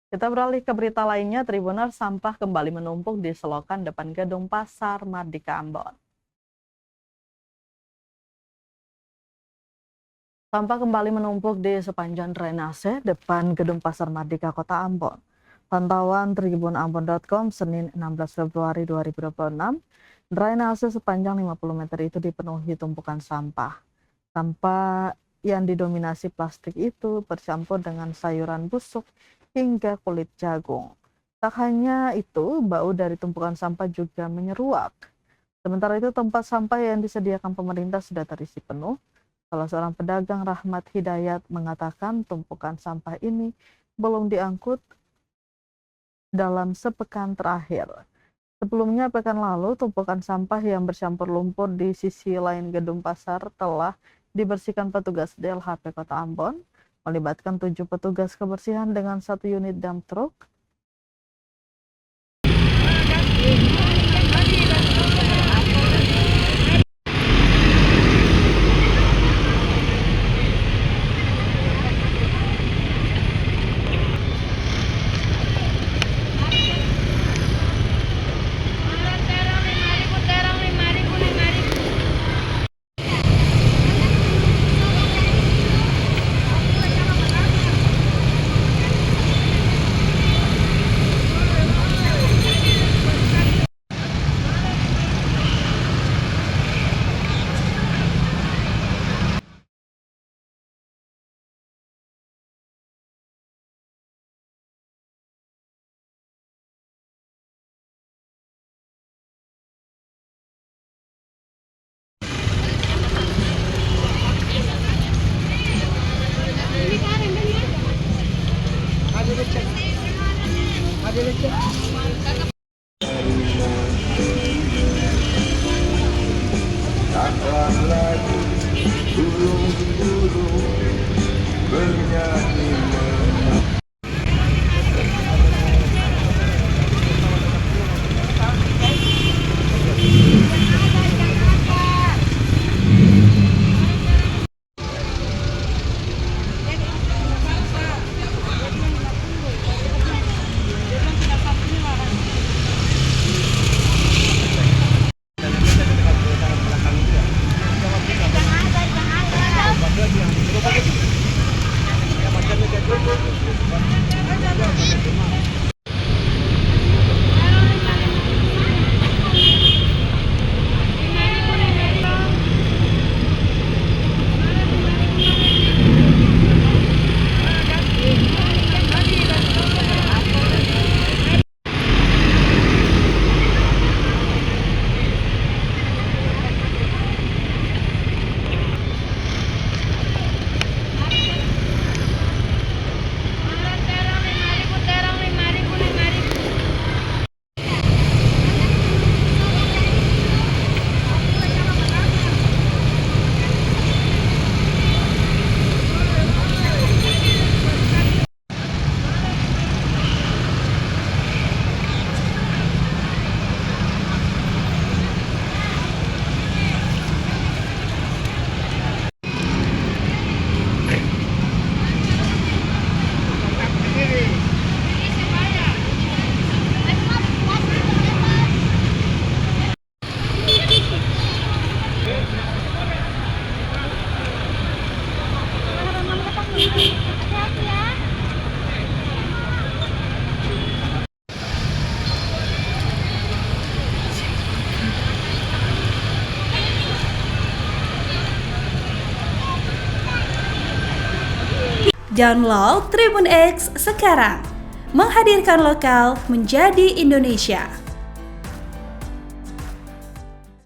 Kita beralih ke berita lainnya, Tribuners sampah kembali menumpuk di selokan depan gedung Pasar Mardika Ambon. Sampah kembali menumpuk di sepanjang drainase depan gedung Pasar Mardika Kota Ambon. Pantauan tribunambon.com Senin 16 Februari 2026, drainase sepanjang 50 meter itu dipenuhi tumpukan sampah. Sampah yang didominasi plastik itu bercampur dengan sayuran busuk hingga kulit jagung. Tak hanya itu, bau dari tumpukan sampah juga menyeruak. Sementara itu, tempat sampah yang disediakan pemerintah sudah terisi penuh. Salah seorang pedagang, Rahmat Hidayat, mengatakan tumpukan sampah ini belum diangkut dalam sepekan terakhir. Sebelumnya, pekan lalu, tumpukan sampah yang bercampur lumpur di sisi lain gedung pasar telah dibersihkan petugas DLHP Kota Ambon, melibatkan 7 petugas kebersihan dengan 1 unit dump truck. Taklah lagi burung-burung bernyanyi. Download Tribun X sekarang, menghadirkan lokal menjadi Indonesia.